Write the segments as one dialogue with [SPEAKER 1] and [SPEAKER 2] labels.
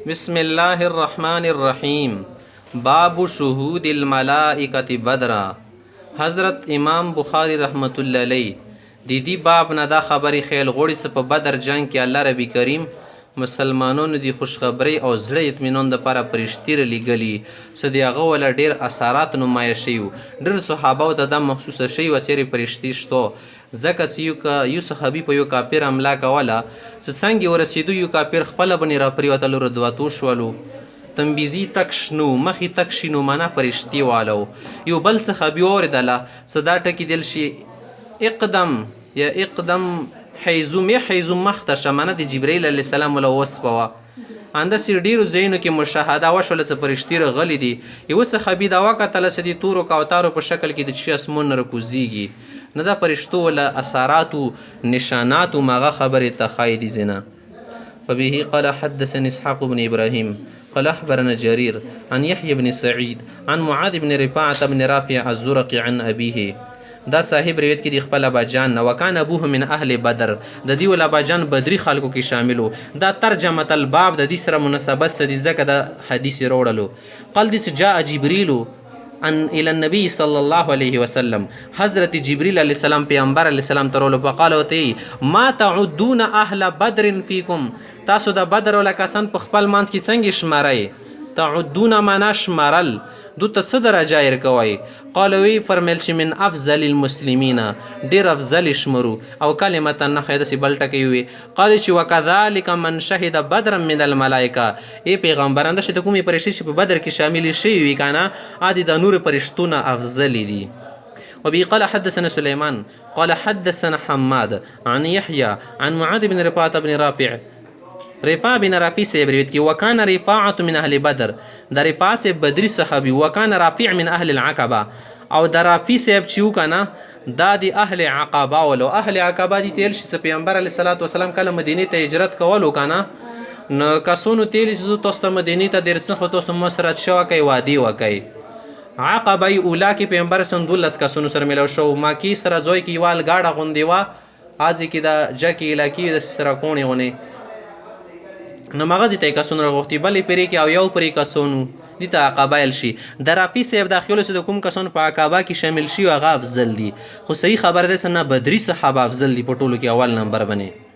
[SPEAKER 1] بسم الله الرحمن الرحیم باب شهود الملائکة بدرا. حضرت امام بخاری رحمت الله علیه د دې باب نه دا خبرې خیل غوړي څه په بدر جنگ کې الله ربی کریم مسلمانانو دی خوشخبری او زړه اطمینان دپاره فرشتي رلیږلي څه د هغه وله ډېر اثرات نمایه شوي ډېر صحابو ته دا محسوسه شوي وه چیرې فرشتي شته ځکه چې یو صحابي په یو کافر حمله کوله چې څنګه یې ورسېدو یو کافر خپله باندې راپرېوتلو ردواتو شولو تنبیزي تک شنو مخې تک شي نو معنا فرشتي والو یو بل صحابي واورېدله څه دا ټکي دل شي اقدم یا اقدم حیزوم یا حیزوم مخته شه معنا د جبرائیل علیه السلام وله وصفه وه همداسې ډېرو ځایونو کې مشاهده وشوله څه فرشتي راغلي دي یوه صحابي دا وکتله چې د تورو کوتارو په شکل کې د چی اسمون نه راکوزیږي نه دا فرشتو وله اثاراتو نشاناتو مغه خبرې ته ښایي دي ځینه فبه قال حدثني اسحاق بن ابراهيم قال اخبرنا جرير عن يحيى بن سعيد عن معاذ بن رفاعة بن رافع الزرقي عن ابيه دا صاحب روایت کې د خپل اباجان نه وکان ابوه من اهل بدر د دې ول اباجان بدري خلکو کې شاملو دا ترجمه الباب د دې سره مناسبت سدي ځکه د حدیث وروړلو قال دې جاء جبريل ان الى النبي صلى الله عليه وسلم حضرت جبريل عليه السلام پیغمبر عليه السلام ترولو فقال وته ما تعدون اهل بدر فيكم تاسو د بدر ول کسان په خپل مانس کې څنګه شمارئ تعدون معنا شمارل دو ته څه درجه یې کوئ قال وی فرمیل چې من افضل المسلمین ډېر افضل شمرو او کلمتا نښه داسې بل ټکی وي قال چې وکذلک من شهد بدرا من الملائکه ای پیغمبران داسې د کومې فرشتې چې په بدر کې شاملې شوي وي که نه عادي د نورو فرشتونه افضلې دي وبه قال حدثنا سليمان قال حدثنا حماد عن يحيى عن معاذ بن رفاعة بن رافع رفاع بن رافع سے روایت کی وکان رفاعة من اهل بدر دا رفاع سے بدری صحابی وکان رافع من اهل العقبه او دا رافع صاحب چې وکنه دا د اهل عقبه ولو اهل عقبه دي تل چې پیغمبر علیه الصلاۃ والسلام کله مدینه ته هجرت کولو کنه نو کسونو تل چې تاسو مدینه ته درڅخه تاسو مسرت شو کوي وادي وکي عقبه اولا کې پیغمبر سم 12 کسونو سره ملو شو ما کې سره زوی کې وال گاډه غوندي وا اځ کې دا جکی علاقې د سره کونی غونی نو مغازی ته کسونو راغوښتي بلې پرې کې او یو پرې کسونو دي ته قبایل شي د رافي صاحب داخلو سه د کوم کسانو په عقبه کې شامل شي هغه افضل دي خو صحیح خبر ده نه بدري صحابه افضل دي په ټولو کې اول نمبر باندې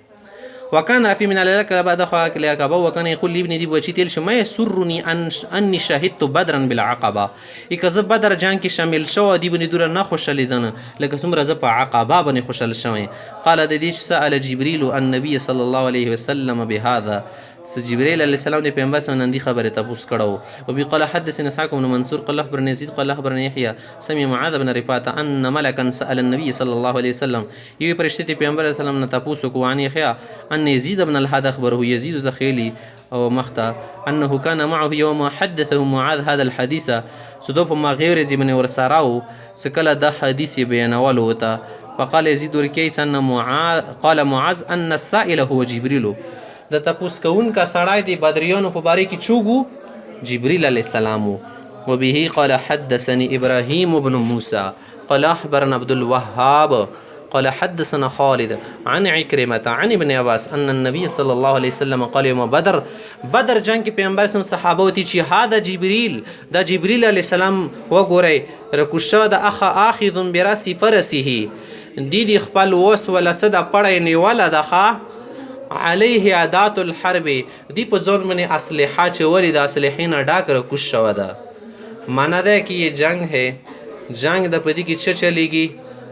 [SPEAKER 1] وکان رافي من العقبه دخل العقبه وکان يقول لابن دي بچی تل شمه يسرني اني شهدت بدرا بالعقبه اکه بدر جنگ کې شامل شو دي بني دور نه خوشاله دنه لکه څومره ز په عقبه باندې خوشاله شوی قال د دې سأل جبريل النبي صلى الله عليه وسلم بهذا جبريل عليه السلام د پیغمبر څخه نن دي خبره تاسو کړو او بي قال حدثنا اسحاق بن منصور قال اخبرني يزيد قال اخبرني يحيى سمع معاذ بن رفاعة ان ملكا سأل النبي صلى الله عليه وسلم یو پرشتي پیغمبر عليه السلام نه تاسو کو ان يحيى ان يزيد بن الحد اخبره يزيد تخيلي او مخته انه كان معه يوم حدثه معاذ هذا الحديث سدوف ما غير زمن ورسراو سکله د حدیث بیانولو ته فقال يزيد وركيس ان معاذ قال معاذ ان السائل هو جبريل د تپوس کون کا سړای دی بدریانو په باره کې چوغو جبريل عليه السلام وبه قال حدثني ابراهيم بن موسى قال اخبرنا عبد الوهاب قال حدثنا خالد عن عكرمة عن ابن عباس ان النبي صلى الله عليه وسلم قال يوم بدر جنگ کې پیغمبر سم صحابه وتی چې هاذا جبريل دا جبريل عليه السلام وګورئ رکوشا د اخذ براس فرسه دي خپل وس ولا صد پړې نیواله دغه علیه عادات الحرب دی په ځون منی اسلحه چوری د اسلحې نه ډاک را کوش شو ده معنا ده کہ یہ جنگ ہے جنگ د پدی کی چلیږي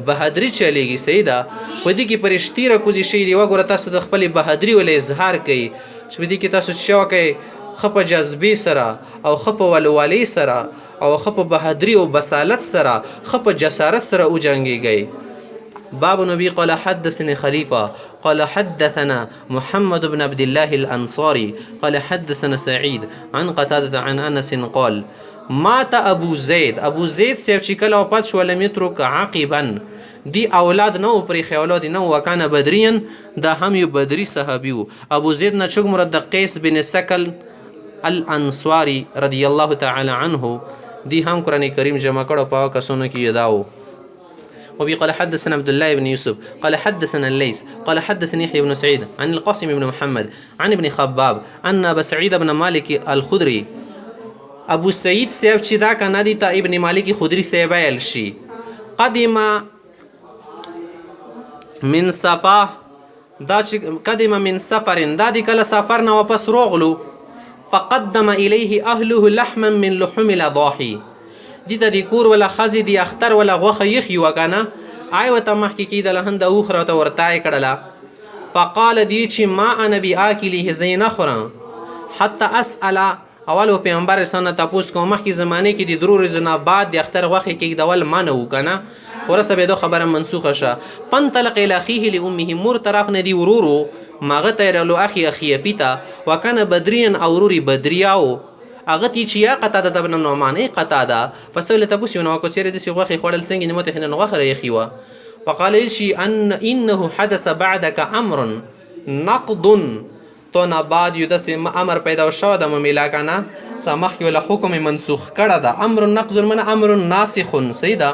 [SPEAKER 1] بہادری چلیږي صحیح ده پدی کی فرشتي را کوزي شي دی وګوره تاسو د خپل بہادری ول اظهار کوي چې پدی کی تاسو شو کوي خپ جذبی سره او خپ ولوالي سره او خپ بہادری او بسالت سره خپ جسارت سره او جنگيږي باب نبي قال حدثني خليفة قال حدثنا محمد بن عبد الله الأنصاري قال حدثنا سعيد عن قتادة عن أنس قال مات أبو زيد سيف چې کله وفات شو لم يترك عقبا دي اولاد نو پرې اولاد نو وکانه بدريا دا هم یو بدري صحابي ابو زيد نه چوک مراد قيس بن سكل الانصاري رضي الله تعالى عنه دي هم قرآن کریم جمع کړو په کسونو کې یداو وبه قال حدثنا عبد الله بن يوسف قال حدثنا الليث قال حدثني يحيى بن سعيد عن القاسم بن محمد عن ابن خباب ان ابا سعيد بن مالك الخدري ابو سعید صاحب چې دا کنه دي ته ابن مالک خدری صاحب ویل شي قدم من صفا دا چې قدم من سفر دا دی کله سفر نه واپس روغلو فقدم الیه اهله لحما من لحوم الاضاحي دي ته د کور ولا خزي دی اختر ولا غوخه یخي وکنه آی وته مخکې کیدله هنده اوخره ته ورتای کړله فقال دی چې ما انا باکله زین خورم حتى اسال اولو پیغمبر سره تاسو کوم مخکې زمانه کې د درو ورځې بعد د اختر غوخه کې دول منو کنه ورسه به دو خبره منسوخه شه فانطلق الى اخيه لامه مور طرف نه دی ورورو ماغه تیرلو اخي فیتا وکنه بدرین او وروري بدریاو هغه تی چې یا قطاده د بن نعمان قطاده فسول تاسو نو کو چیرې د سی غوخه خړل څنګه نیمه ته نه غوخه یخي وا وقال شي انه حدث بعدك امر نقض تو نه بعد یو داسې امر پیدا شو د ممیلا کنه سمح یو له حکم منسوخ کړه دا امر نقض من امر ناسخ سیدا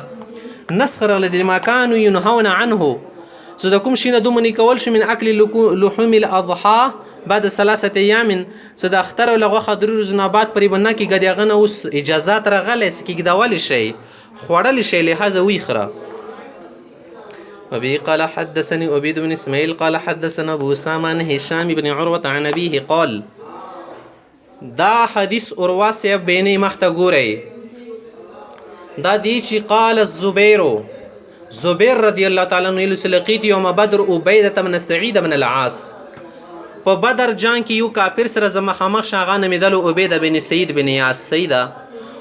[SPEAKER 1] نسخ رغله ما كانوا ينهون عنه زه د کوم شي نه دومنې کول شو من اکل لحوم الاضحى بعد 3 ایام زه د اختر له غوښه درو ورځې نه بعد پرې بنه کې ګډیغه نه اوس اجازات راغلی چې کېږدولی شي خوړلی شي لهذا ویخره وبه قال حدثني عبيد بن اسماعيل قال حدثنا ابو اسامه عن هشام بن عروه عن ابيه قال دا حدیث عروه سے بینه مخته ګورئ دا دی چې قال زبیر رضی الله تعالی عنہ لقيت يوم بدر عبيده بن سعيد بن العاص په بدر جان کې یو کافر سره زما خامخ شاغانه میدلو عبيده بن سعيد بن ياس سیدا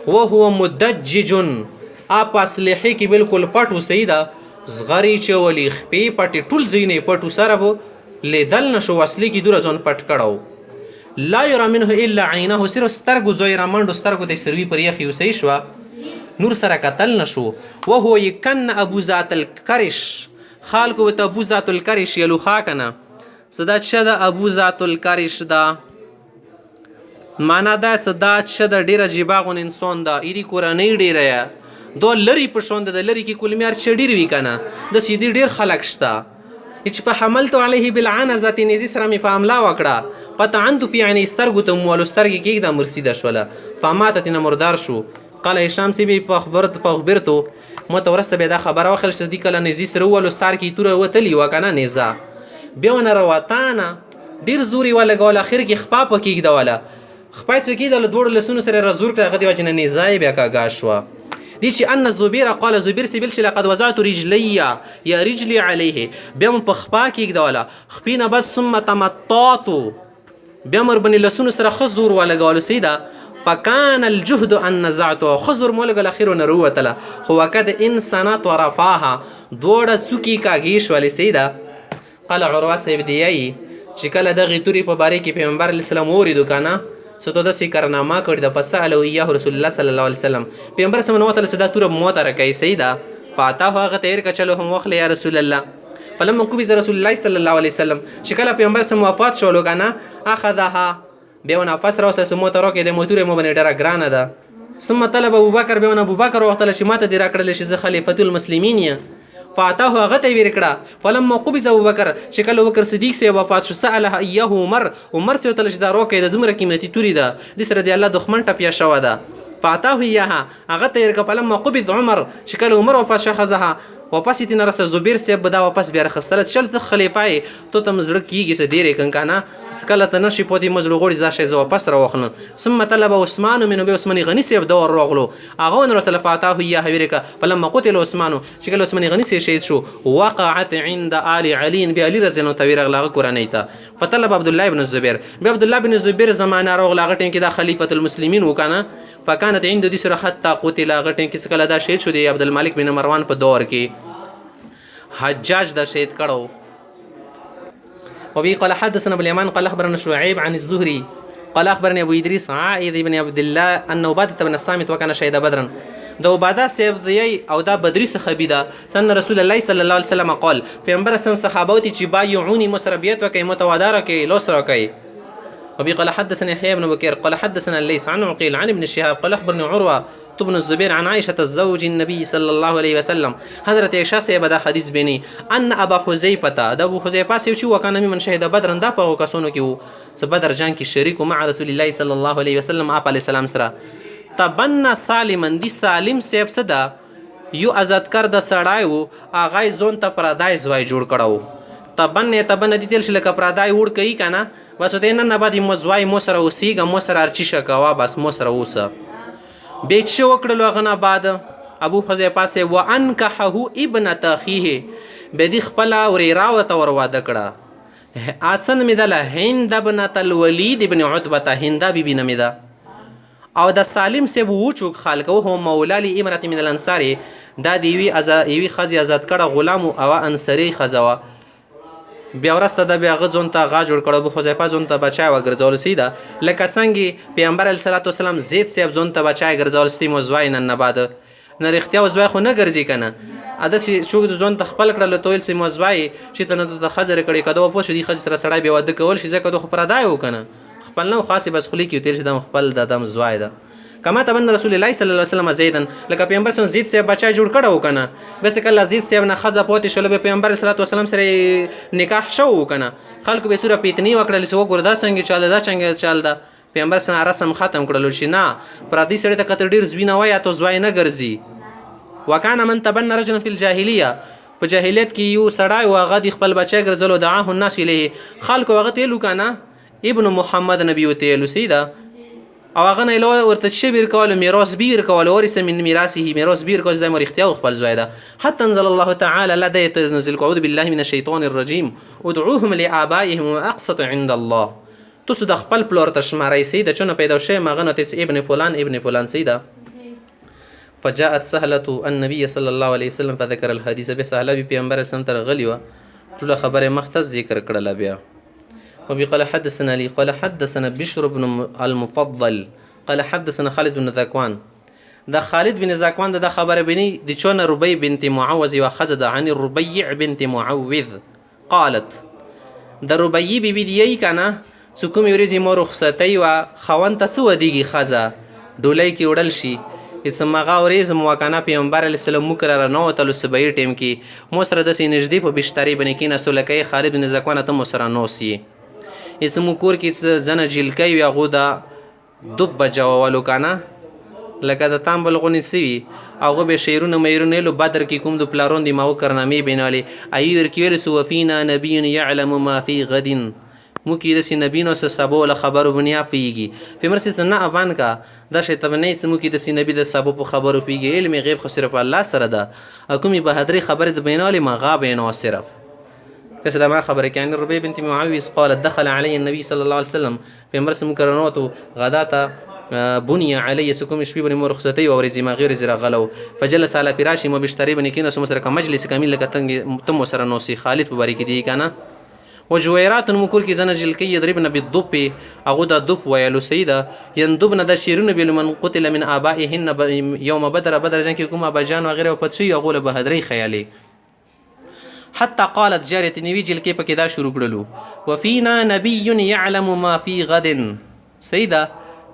[SPEAKER 1] وهو مدجج اپ اصلحه کې بالکل پټو سیدا زغری چولی خپې پټې ټول زینې پټو سره بو لیدل نشو اصلي کې دوره ځون پټ کړو لا يرى منه الا عينه صرف سترګو زویرا منډو سترګو د سروي پر یخي وسې شو نور سره قتل نشو وهو يكن ابو ذات الكرش خالق وت ابو ذات الكرش يلو خاکنه صدا شد ابو ذات الكرش دا معنا دا صدا شد ډیره جیباغون انسان دا ایری قرانه ډیره دو لری په شوند د لری کې کلمیار چډیر وی کنه د سیدی ډیر خلق شتا چې په حملت علیه بالعنزه نزی سره می په عمله وکړه پته عنده فی عین استرګو ته مول استرګ کې د مرسیده شوله فماتت مردار شو قال هشام سی بی فخبرتو متورسته به دا خبره وخل چې دی کله نزی سره ول سار کې تور وتلی وکنه نزا بیونه رواتانه ډیر زوري ولا ګول اخر کې خپا پکې دوله خپای څه کې د دوړ لسونو سره رزور کړه غدي وجنه نزای بیا کا غاشوا دي چې ان زبیر قال زبیر سیبل چې لقد وضعت رجلي یا رجلي عليه بیا په خپا کې دوله خپینه بعد ثم تمطعت بیا مر بن لسونو سره خزور ولا ګول سیدا فكان الجهد ان نزعت خزر مولګ الاخير نروتله هو کد انسانات ورفاها دوړه څوکي کاږي شولې سیدا قال عروه سیب دی چې کله د غیتوري په باره کې پیغمبر اسلام اوریدو کنه ستو د سکرنامه کړی د فساله یا رسول الله صلی الله علیه وسلم پیغمبر سم نو تعالی صدا تور موت راکای سیدا فاته هغه تیر کچلو هم وخل یا رسول الله فلما قبض رسول الله صلی الله علیه وسلم شکل پیغمبر سم وفات شولو کنه اخذها بیونه فسر اوس سم موت راکې د موتور مو باندې ډره ګرانه ده ثم طلب ابو بکر بیونه ابو بکر وخت له شماته دی راکړل شي خلیفۃ المسلمین فاته هغه ته ویر کړه فلما قبض ابو بکر شکل ابو بکر صدیق سے وفات شو سأله اياه عمر سے تل شدا روکې د دومره قیمتي توری ده د سره دی الله دښمن ټپیا شو ده فاته اياها هغه ته ورکه فلما قبض عمر شکل عمر وفات شخصها واپس تین رس زبیر سے بدا واپس بیا رخصتل چل ته خلیفای تو تم زړه کیږي سه ډیره کنه سکله ته نشي پوتې مزلو غوړي دا شی ز واپس را وخنه ثم طلب عثمان من ابي عثمان غني سه دور روغلو هغه نور رسول فاته یا حویرکه فلما قتل عثمان شکل عثمان غني سه شهید شو وقعت عند آل علي بعلي رضی الله تعالی عنه قرانیتا فطلب عبد الله بن الزبير عبد الله بن الزبير زمانه روغ لاغټین کې دا خلیفۃ المسلمین وکنه فكانت عند دي سره حتى قتل غټین کې سکله دا شهید شو دی عبد الملک بن مروان په دور کې حجاج دا شهید کړو وبي قال حدثنا ابو اليمان قال اخبرنا شعيب عن الزهري قال اخبرني ابو ادريس عائذ بن عبد الله ان عباده بن الصامت وكان شهيد بدرا دا عباده سیب دی او دا بدری صحابی دا سن رسول الله صلی الله علیه وسلم قال پیغمبر سم صحابوتی چې بایعونی مسربیت وکي متوادره کوي لوسره کوي وبي قال حدثنا يحيى بن بكير قال حدثنا الليث عن عقيل عن ابن شهاب قال اخبرني عروه عروة بن الزبير عن عائشة زوج النبي صلى الله عليه وسلم حضرت عائشہ سے دا حدیث بینی ان ابا حذیفه دا ابو حذیفه سے چې وکانه من شهید بدر دا په کسونو کې وو بدر جنگ کې شریک مع رسول الله صلی الله علیه وسلم آپ علیه السلام سره تبنا سالما دی سالم سیب صدا یو آزاد کر د سړای وو اغای زون ته پردای زوای جوړ کړو تبن دی تل شل ک پردای وړ کوي کنه بس دینه نه بعد مزوای مو سره اوسیګه مو سره ارچی شکوا بس مو سره اوسه بیچ شو کړلو غنا بعد ابو حذیفه سے وانکحه ابن اخیه بدی خپل ورې راوته ور واده کړه آسن مدله هند ابن الولید ابن عتبه هندا بیبی نمیدا او د سالم سے وچو خالقو هو مولا لی امرت من الانصار دا دیوی خزی آزاد کړه غلام او انصاری خزوا بیا ورسته د بیا غزون ته غا جوړ کړه ابو حذیفه زون ته بچای وګرځول سیده لکه څنګه پیغمبر علیه الصلاۃ والسلام زید صاحب زون ته بچای ګرځول سی موزوای نن بعد نه رښتیا وزوای خو نه ګرځي کنه اده چې چوک د زون ته خپل کړل تویل سی موزوای چې ته نه ته خزر کړي کدو په شدي خزر سره سړی به واده کول شي ځکه خو پردای وکنه خپل نو خاصه بس خلی کې تیر شدم خپل د دم زوای ده کما تبن رسول الله صلی الله علیه وسلم زیدن لکه پیغمبر سن زید سے بچا جوړ کړه وکنه بس کله زید سے نه خزه پوت شول به پیغمبر صلی الله علیه وسلم سره نکاح شو وکنه خلق به سوره پیتنی وکړل سو ګوردا څنګه چاله دا څنګه چال دا پیغمبر سره رسم ختم کړل شي نه پر دې سره ته کتر ډیر زوینه وای ته زوای نه ګرځي وکانه من تبن رجل فی الجاهلیه په جاهلیت کې یو سړی واغه د خپل بچا ګرځلو دعاه الناس الیه خلق وغه تلو کنه ابن محمد نبی وتلو سیدا او هغه نه له ورته شبیر کول میراث بیر کول ورث من میراثه میراث بیر کول زمو اختیار خپل زوی ده حتى انزل الله تعالى لدى تنزل اعوذ بالله من الشيطان الرجيم ادعوهم لآبائهم واقسط عند الله تاسو د خپل پلور تشماري سیده چونه پیدا شي مغنه تس ابن فلان سیده فجاءت سهله النبي صلى الله عليه وسلم فذكر الحديث بسهله پیغمبر سنتر غلیو ټول خبره مختص ذکر کړل بیا وبي قال حدثنا لي قال حدثنا بشر بن المفضل قال حدثنا خالد بن ذكوان دا خالد بن ذكوان دا خبر بني دي چون ربيع بنت معوذ وخزد عن الربيع بنت معوذ قالت دا ربيع بي دي كنا سكم يريزي مو رخصتي و خوان تسو ديږي خزا دولای کی وړل شي اسما غاوريز مواکانا پیغمبر علیه السلام مکرر نو تل سبیر ټیم کی مو سره د سینجدی په بشتری بنې کې نسلکې خالد بن ذکوان ته مو سره نوسی اسمو کور کې زنه جلکای یا غودا دب بجاولو کنه لکه د تام بلغونی سی هغه به شیرونه مېرونه له بدر کې کوم د پلارون دی ماو کرنامي بینالي ايور کې سو فينا نبي يعلم ما في غد مو کې د نبی نو سبو له خبرو بنیا پیږي په مرسته نه افغان کا د شیطانې سمو کې د نبی د سبو په خبرو پیږي علم غیب خو صرف الله سره ده کومي بهادری خبره د بینالي ما غاب نه صرف كسد ما خبرك يعني الربيع بنت معاوية قالت دخل علي النبي صلى الله عليه وسلم في مرس مكرنوته غداتا بني علي سكم شبي بني مرخصتي ورزي ما غير زرا غلو فجلس على فراشي وبشتري بني كينا سمسر مجلس كامل لك تم سر نوسي خالد ببارك دي كان وجويرات مكور كي زنجل كي يضربن بالضب اغدا الضب ويلو سيدا يندبن دا شيرون بمن قتل من ابائهن يوم بدر جنكي كما بجان وغيره وفتشي يقول بهدري خيالي حتى قالت جارية نبي جل كيف كذا شروع كرلو وفينا نبي يعلم ما في غد سيدا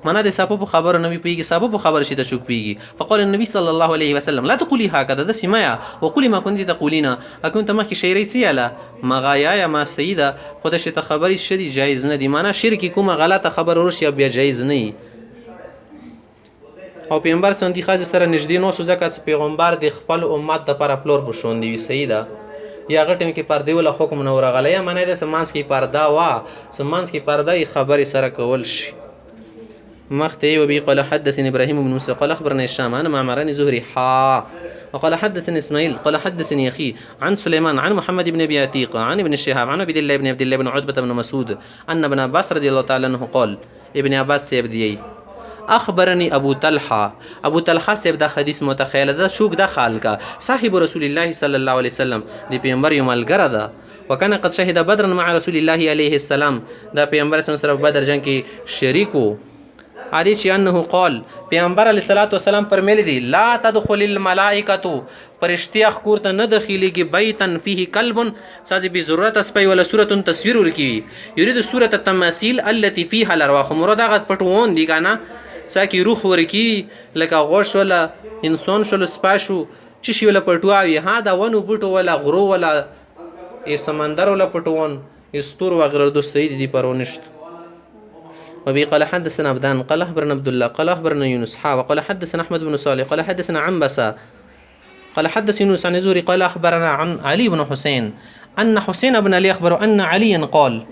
[SPEAKER 1] منا دي سبب خبر النبي بيجي سبب خبر شي تشوك بيجي فقال النبي صلى الله عليه وسلم لا تقولي هكذا ده سمايا وقولي ما كنت تقولين اكنت ما كي شيري سيالا ما غايا ما سيدا خد شي خبري شدي جائز ندي معنا شركي كوما غلطه خبر ورشي بیا جائز نه او پیغمبر سندي خاص سره نږدې نو سو ځکه پیغمبر د خپل امت د پر پلور بشون دی سیدا یا غټم کې پردې ولا حکم نو راغلی معنی د سمانس کې پردا وا سمانس کې پردا خبري سره کول شي مختي وبي قال حدثني ابراهيم بن موسى قال اخبرني الشام انا معمران زهري وقال حدثني اسماعيل قال حدثني اخي عن سليمان عن محمد بن ابي عتيق عن ابن الشهاب عن عبد الله بن عتبة بن مسعود ان ابن عباس رضي الله تعالى عنه قال ابن عباس سيبدي اخبرني ابو طلحه سيب دا حدیث متخیل ده شوک ده خالقه صاحب رسول الله صلى الله عليه وسلم دی پیغمبر یو ملګری ده وکانه قد شهد بدر مع رسول الله عليه السلام دا پیغمبر سره بدر جنگ کې شریکو عادی چې انه قال پیغمبر علیه الصلاۃ والسلام فرمایلی دی لا تدخل الملائکه فرشتي اخکور ته نه دخیلیږي بیتن فيه کلب سازي به ضرورت اسپي ولا صورت تصویر ورکی یرید صورت التماثيل التي فيها الارواح مراد غت پټوون دی کنه څاکې روح ورکی لکه غوښ ولا انسان شول سپا شو چې شي ولا پټواوي ها دا ونو بوټو ولا غرو ولا ای سمندر ولا پټوان استور وغيره دو سيد دي پرونشت. وبي قال حدثنا عبدان قال اخبرنا عبد الله قال اخبرنا يونس وقال حدثنا احمد بن صالح قال حدثنا عنبسة قال حدث يونس عن زوري قال اخبرنا عن علي بن حسين ان حسين بن علي اخبر ان عليا قال